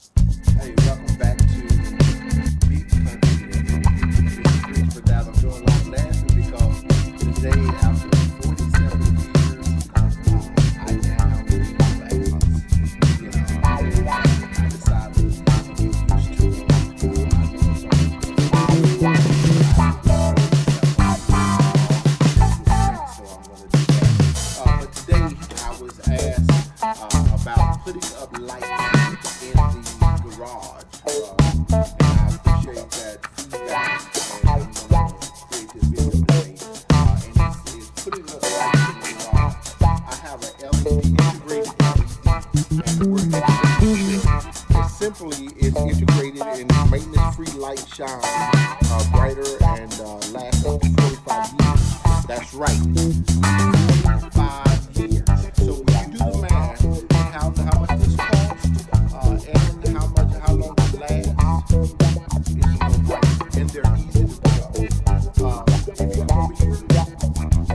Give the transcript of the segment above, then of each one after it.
Hey, welcome back to Meat Country. This is Chris, but that I'm doing a lot of laughing because today, after 47 years, I now eat llamas. I decided to get used to them. I know some people don't like them, but I love them. So I'm going to do that. But today, I was asked about putting up lights in the garage. And I appreciate that feedback. And I'm going to create this video today. And it's putting up lights in the garage. I have an LED, integrated LED. And the word integrated here is simply is integrated in maintenance-free light shine brighter and lasts up to 45 years. That's right. 45 years. So when you do the math, how much this costs, and how long it lasts, it's no brainer. And they're easy to put up. If you come over here, I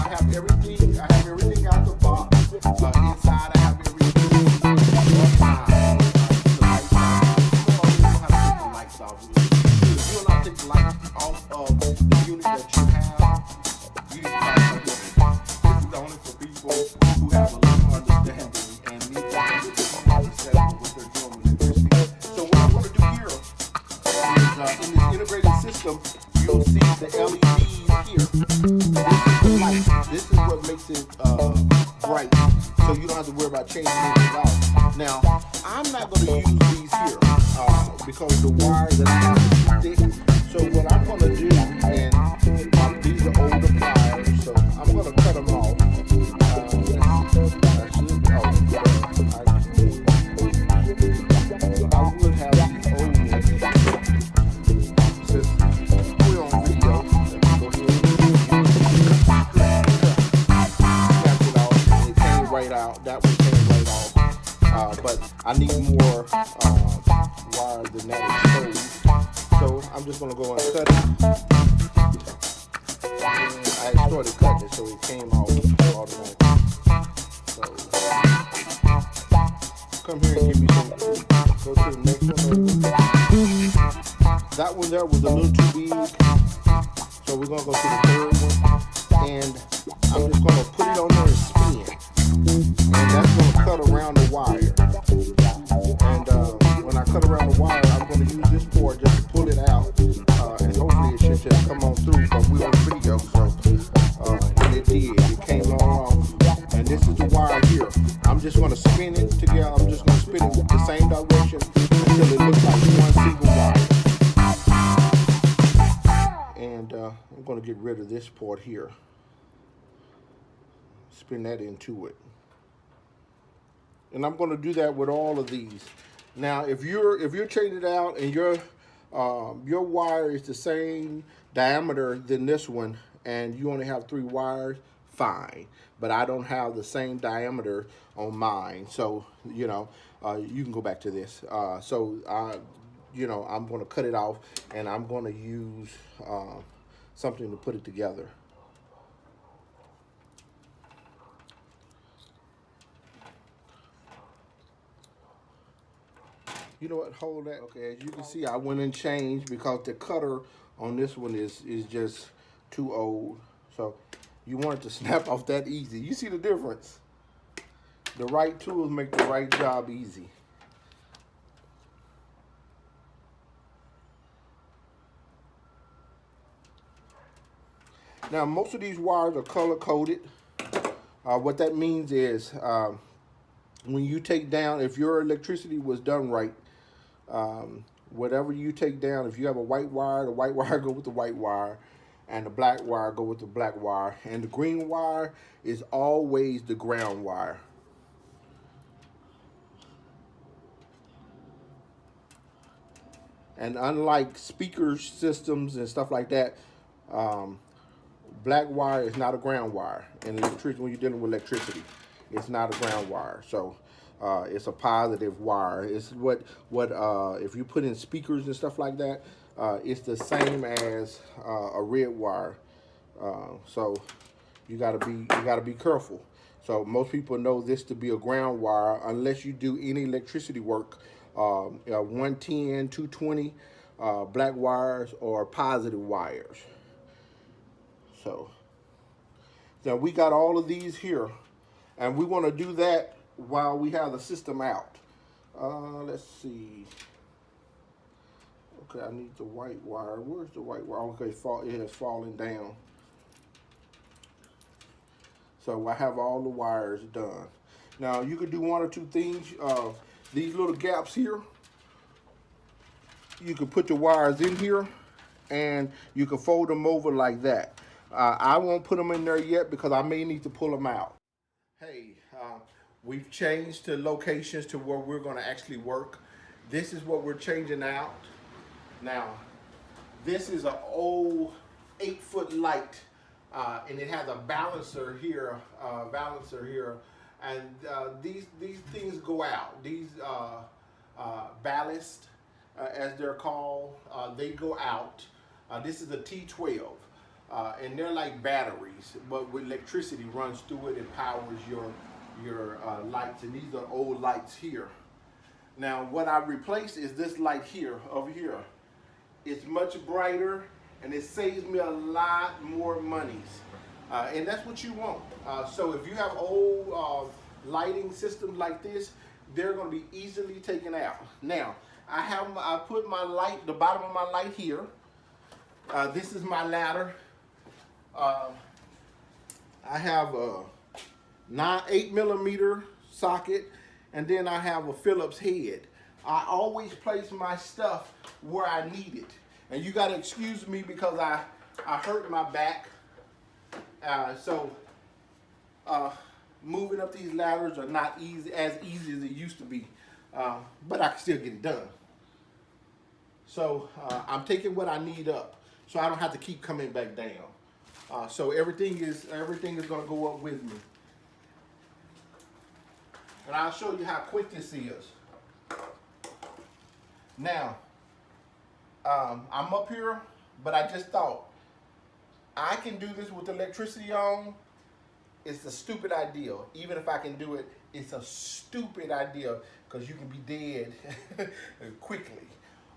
have everything. I have everything out the box. Inside, I have everything organized. The lights off. If you will not take the lights off of the unit that you have, you need to find something else. This is only for people who have a little understanding and need to understand what they're doing with electricity. So what I'm going to do here is in this integrated system, you'll see the LEDs here. This is the light. This is what makes it bright, so you don't have to worry about changing anything out. Now, I'm not going to use these here because the wire that I have is thick. So what I'm going to do, and these are older pliers, so I'm going to cut them off. I would have these old ones. Since we're on video, let me go ahead and snap it off, and it came right out. That one came right off. But I need more wire than that exposed. So I'm just going to go and cut it. And I started cutting it, so it came out automatically. So come here and give me some. Go to the next one over. That one there was a little too big, so we're gonna go to the third one, and I'm just gonna put it on there and spin, and that's gonna cut around the wire. And when I cut around the wire, I'm gonna use this board just to pull it out, and hopefully it should just come on through. But we on video, so and it did. It came on off, and this is the wire here. I'm just gonna spin it together. I'm just gonna spin it with the same direction until it looks like one single wire. And I'm going to get rid of this part here. Spin that into it. And I'm going to do that with all of these. Now, if you're changing it out and your wire is the same diameter than this one, and you only have 3 wires, fine. But I don't have the same diameter on mine, so you can go back to this. I'm going to cut it off, and I'm going to use something to put it together. You know what? Hold that. Okay, as you can see, I went and changed because the cutter on this one is just too old. So you want it to snap off that easy. You see the difference? The right tools make the right job easy. Now, most of these wires are color coded. What that means is when you take down, if your electricity was done right, whatever you take down, if you have a white wire, the white wire go with the white wire, and the black wire go with the black wire, and the green wire is always the ground wire. And unlike speaker systems and stuff like that, black wire is not a ground wire. And electricity, when you're dealing with electricity, it's not a ground wire. So it's a positive wire. It's what if you put in speakers and stuff like that, it's the same as a red wire. So you gotta be careful. So most people know this to be a ground wire unless you do any electricity work 110, 220 black wires or positive wires. So now we got all of these here, and we want to do that while we have the system out. Let's see. Okay, I need the white wire. Where's the white wire? Okay, it has fallen down. So I have all the wires done. Now you could do one or two things. These little gaps here, you can put the wires in here and you can fold them over like that. I won't put them in there yet because I may need to pull them out. Hey, we've changed the locations to where we're going to actually work. This is what we're changing out. Now, this is an old 8-foot light, and it has a balancer here, and these things go out. These ballast, as they're called, they go out. This is a T12, and they're like batteries, but with electricity runs through it and powers your lights. And these are old lights here. Now, what I replaced is this light here, over here. It's much brighter, and it saves me a lot more monies. And that's what you want. So if you have old lighting systems like this, they're going to be easily taken out. Now, I put my light, the bottom of my light here. This is my ladder. I have a 8mm socket, and then I have a Phillips head. I always place my stuff where I need it. And you gotta excuse me because I hurt my back. So moving up these ladders are not as easy as it used to be. But I can still get it done. So I'm taking what I need up, so I don't have to keep coming back down. So everything is gonna go up with me. And I'll show you how quick this is. Now, I'm up here, but I just thought, I can do this with electricity on. It's a stupid idea. Even if I can do it, it's a stupid idea because you can be dead quickly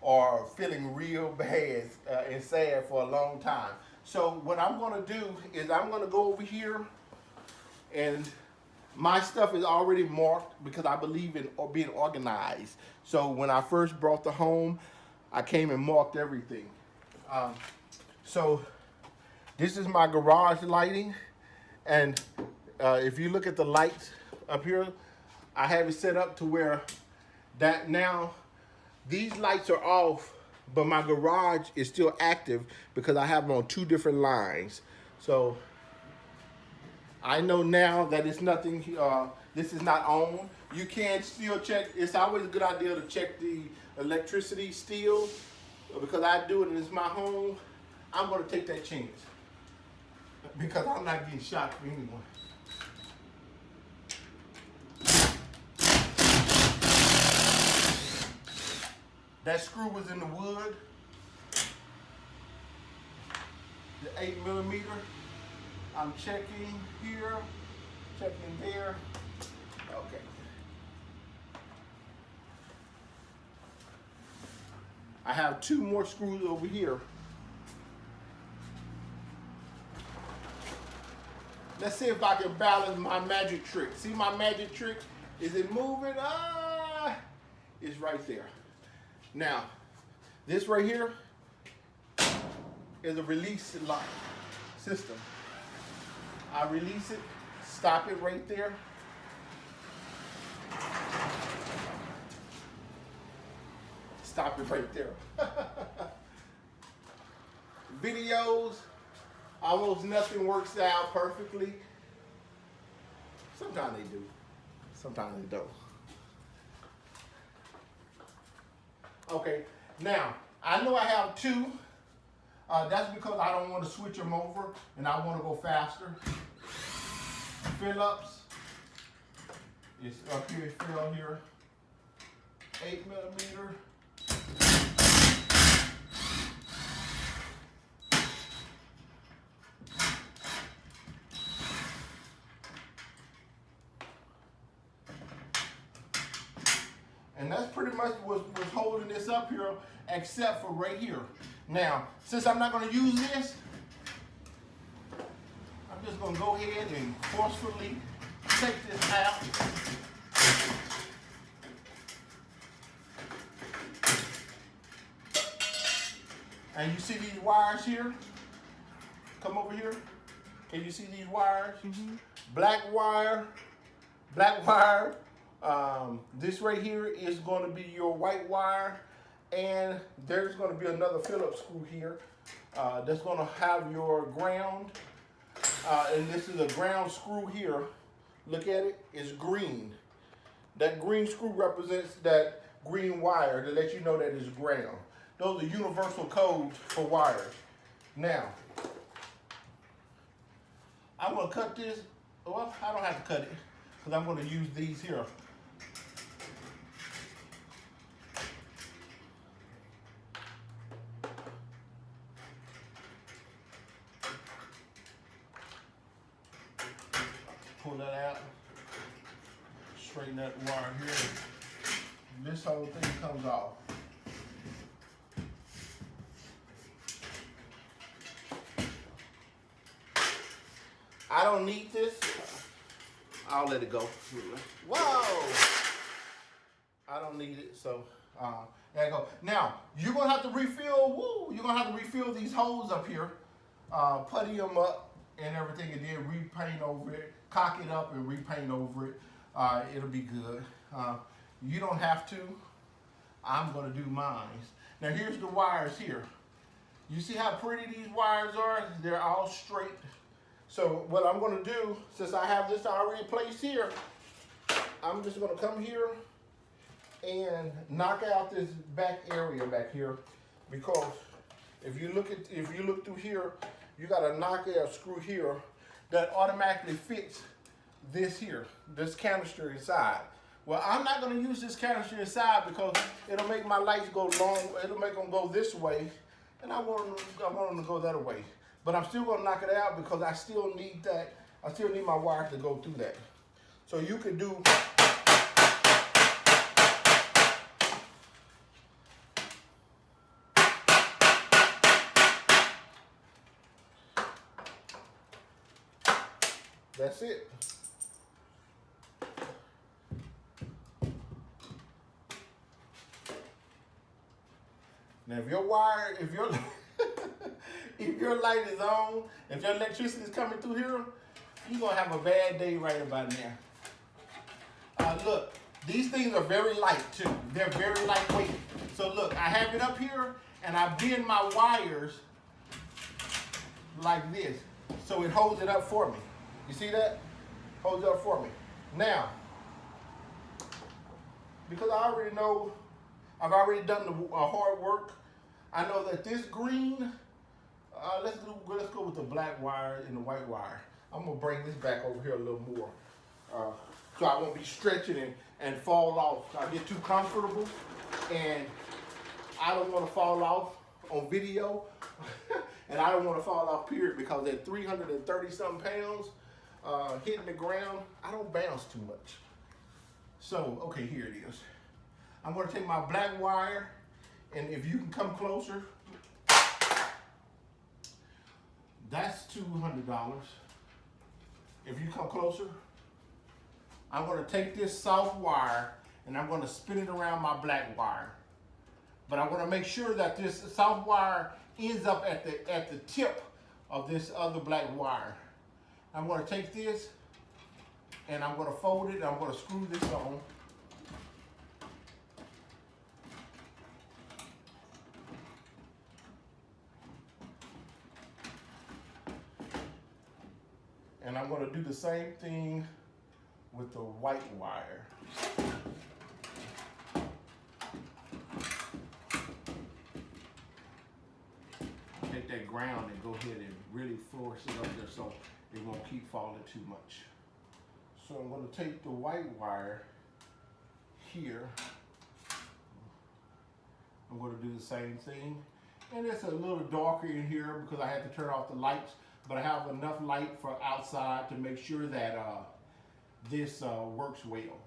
or feeling real bad and sad for a long time. So what I'm gonna do is I'm gonna go over here, and my stuff is already marked because I believe in being organized. So when I first brought the home, I came and marked everything. So this is my garage lighting. And if you look at the lights up here, I have it set up to where that now these lights are off, but my garage is still active because I have them on 2 different lines. So I know now that it's nothing, this is not on. You can still check, it's always a good idea to check the electricity still, because I do it and it's my home. I'm gonna take that chance because I'm not getting shot for anyone. That screw was in the wood, the 8mm. I'm checking here, checking there. Okay. I have 2 more screws over here. Let's see if I can balance my magic trick. See my magic trick? Is it moving? It's right there. Now, this right here is a release lock system. I release it, stop it right there. Stop it right there. Videos, almost nothing works out perfectly. Sometimes they do, sometimes they don't. Okay, now, I know I have 2. That's because I don't want to switch them over and I want to go faster. Phillips is up here, fell here. 8mm. And that's pretty much what's holding this up here, except for right here. Now, since I'm not going to use this, I'm just going to go ahead and forcefully take this out. And you see these wires here? Come over here. Can you see these wires? Mm-hmm. Black wire. This right here is going to be your white wire. And there's going to be another Phillips screw here that's going to have your ground. And this is a ground screw here. Look at it. It's green. That green screw represents that green wire to let you know that it's ground. Those are universal codes for wires. Now, I'm going to cut this. Well, I don't have to cut it because I'm going to use these here. Pull that out. Straighten that wire here. This whole thing comes off. I don't need this. I'll let it go. Whoa! I don't need it, so there you go. Now you're gonna have to refill. Woo! You're gonna have to refill these holes up here, putty them up and everything, and then repaint over it. Cock it up and repaint over it. It'll be good. You don't have to. I'm gonna do mine. Now here's the wires here. You see how pretty these wires are? They're all straight. So what I'm going to do, since I have this already placed here, I'm just going to come here and knock out this back area back here, because if you look through here, you got to knock out a screw here that automatically fits this here, this canister inside. Well, I'm not going to use this canister inside because it'll make my lights go long. It'll make them go this way, and I want them to go that way. But I'm still gonna knock it out because I still need that. I still need my wire to go through that. So you could do. That's it. Now if your wire, if your light is on, if your electricity is coming through here, you're going to have a bad day right about now. Look, these things are very light too. They're very lightweight. So look, I have it up here and I bend my wires like this. So it holds it up for me. You see that? Holds it up for me. Now, because I already know, I've already done the hard work. I know that this green, let's go with the black wire and the white wire. I'm gonna bring this back over here a little more, so I won't be stretching and fall off. I get too comfortable, and I don't want to fall off on video, and I don't want to fall off period, because at 330 something pounds hitting the ground, I don't bounce too much. So okay, here it is. I'm gonna take my black wire, and if you can come closer. That's $200. If you come closer, I'm going to take this soft wire and I'm going to spin it around my black wire. But I want to make sure that this soft wire ends up at the tip of this other black wire. I'm going to take this and I'm going to fold it and I'm going to screw this on. And I'm going to do the same thing with the white wire. Take that ground and go ahead and really force it up there so it won't keep falling too much. So I'm going to take the white wire here. I'm going to do the same thing. And it's a little darker in here because I had to turn off the lights. But I have enough light for outside to make sure that this works well.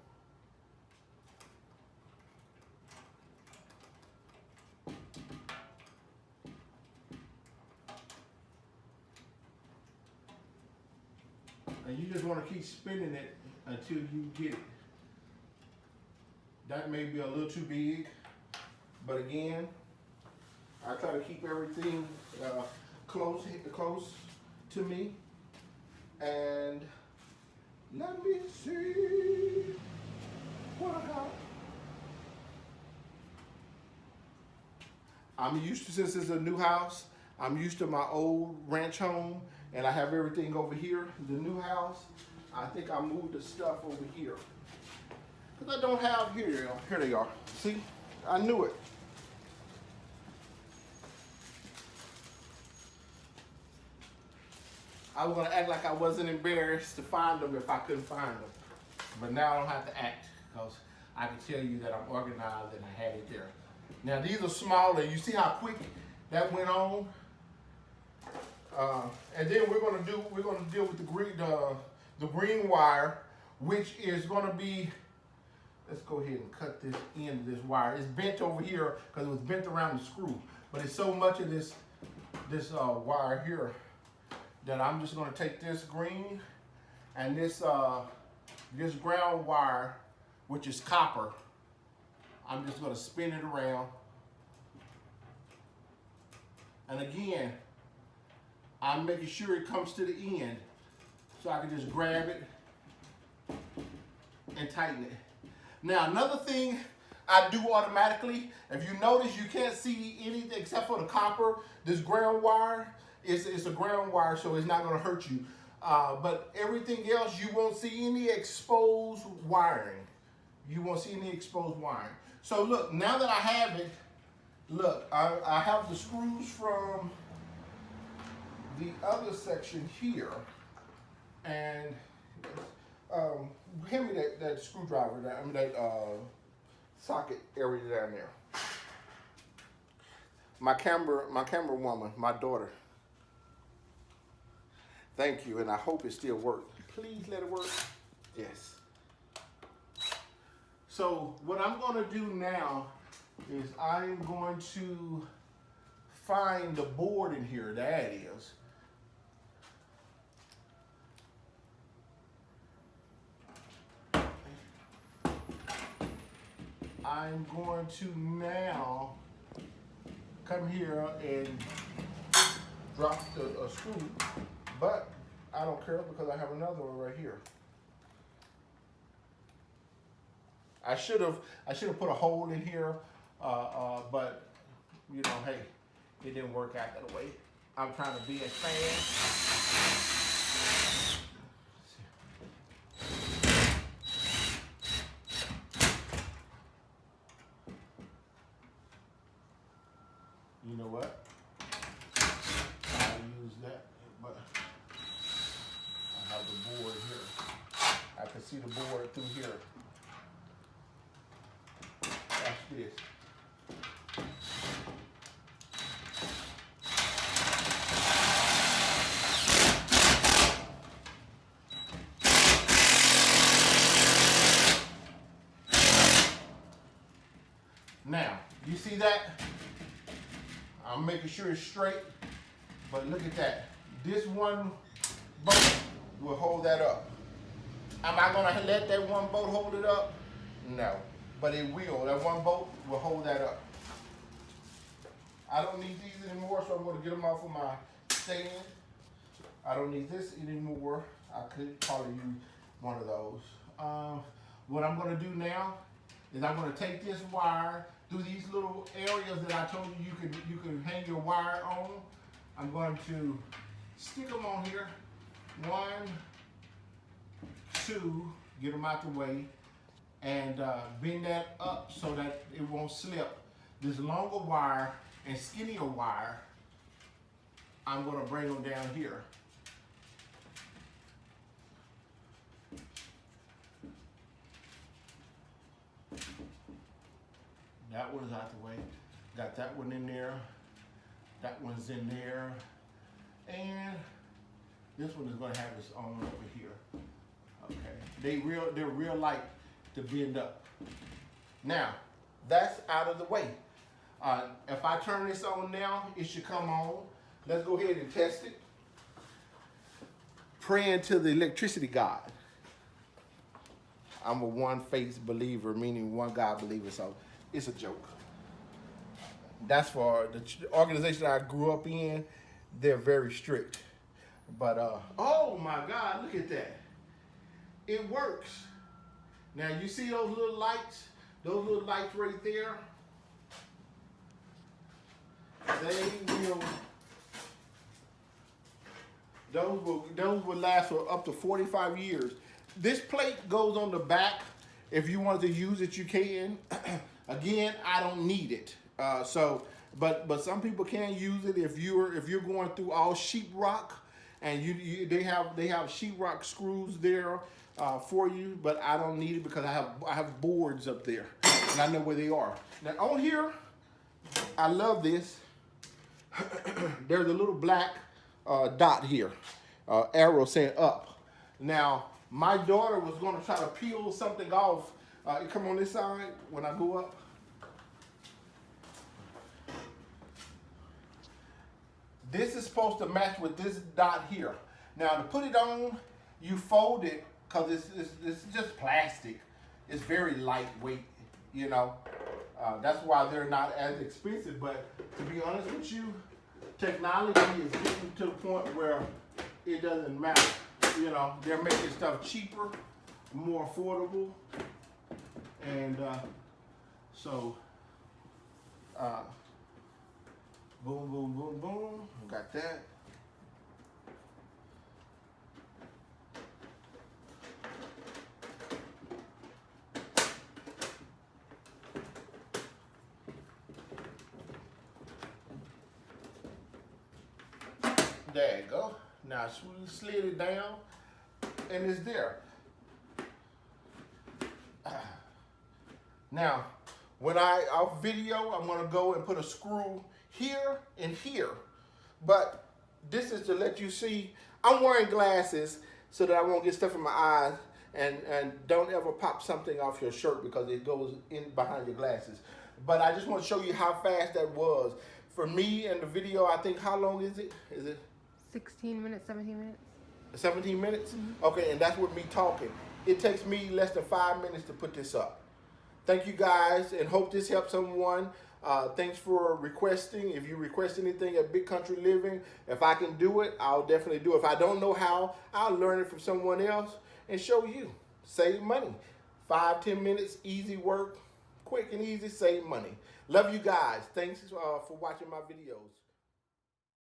And you just want to keep spinning it until you get it. That may be a little too big, but again, I try to keep everything close to me. And let me see what I got. I'm used to, since it's a new house, I'm used to my old ranch home, and I have everything over here. The new house, I think I moved the stuff over here. Because I don't have, here they are. See, I knew it. I was gonna act like I wasn't embarrassed to find them if I couldn't find them. But now I don't have to act, because I can tell you that I'm organized and I had it there. Now these are smaller. You see how quick that went on? And then we're gonna deal with the green wire, which is gonna be, let's go ahead and cut this end of this wire. It's bent over here because it was bent around the screw. But it's so much of this wire here that I'm just gonna take this green and this ground wire, which is copper. I'm just gonna spin it around. And again, I'm making sure it comes to the end so I can just grab it and tighten it. Now, another thing I do automatically, if you notice, you can't see anything except for the copper. This ground wire, it's a ground wire, so it's not gonna hurt you. But everything else, you won't see any exposed wiring. You won't see any exposed wiring. So look, now that I have it, look, I have the screws from the other section here, and hand me that screwdriver, that socket area down there. My camera woman, my daughter. Thank you, and I hope it still works. Please let it work. Yes. So what I'm going to do now is I'm going to find the board in here. That is. I'm going to now come here and drop the screw, but I don't care because I have another one right here. I should have put a hole in here, but you know, hey, it didn't work out that way. I'm trying to be as fast. You know what? I'll use that, but I have the board here. I can see the board through here. Watch this. Now, you see that? I'm making sure it's straight, but look at that. This one bolt will hold that up. Am I gonna let that one bolt hold it up? No, but it will. That one bolt will hold that up. I don't need these anymore, so I'm gonna get them off of my stand. I don't need this anymore. I could probably use one of those. What I'm gonna do now is I'm gonna take this wire through these little areas that I told you you can hang your wire on. I'm going to stick them on here. 1, 2, get them out the way, and bend that up so that it won't slip. This longer wire and skinnier wire, I'm going to bring them down here. That one's out the way. Got that one in there. That one's in there. And this one is going to have its own over here. Okay. They're real light to bend up. Now, that's out of the way. If I turn this on now, it should come on. Let's go ahead and test it. praying to the electricity god. I'm a one-faith believer, meaning one God believer, so it's a joke. That's for the organization I grew up in. They're very strict. But, oh my God, look at that. It works. Now, you see those little lights? Those little lights right there? Those will last for up to 45 years. This plate goes on the back. If you want to use it, you can. Again, I don't need it. But some people can use it if you're going through all sheetrock, and they have sheetrock screws there for you. But I don't need it because I have boards up there, and I know where they are. Now on here, I love this. There's a little black dot here, arrow saying up. Now, my daughter was going to try to peel something off. Come on this side when I go up. This is supposed to match with this dot here. Now, to put it on, you fold it because it's just plastic. It's very lightweight, you know. That's why they're not as expensive. But to be honest with you, technology is getting to the point where it doesn't matter. You know, they're making stuff cheaper, more affordable, and boom, boom, boom, boom. Got that. There you go. Now slid it down, and it's there. Now, when off video, I'm gonna go and put a screw here and here. But this is to let you see, I'm wearing glasses so that I won't get stuff in my eyes, and don't ever pop something off your shirt because it goes in behind your glasses. But I just want to show you how fast that was. For me and the video, I think, how long is it? Is it 16 minutes, 17 minutes. 17 minutes? Okay, and that's with me talking. It takes me less than 5 minutes to put this up. Thank you guys, and hope this helps someone. Thanks for requesting. If you request anything at Big Country Living, if I can do it, I'll definitely do it. If I don't know how, I'll learn it from someone else and show you. Save money. 5-10 minutes, easy work, quick and easy, save money. Love you guys. Thanks for watching my videos.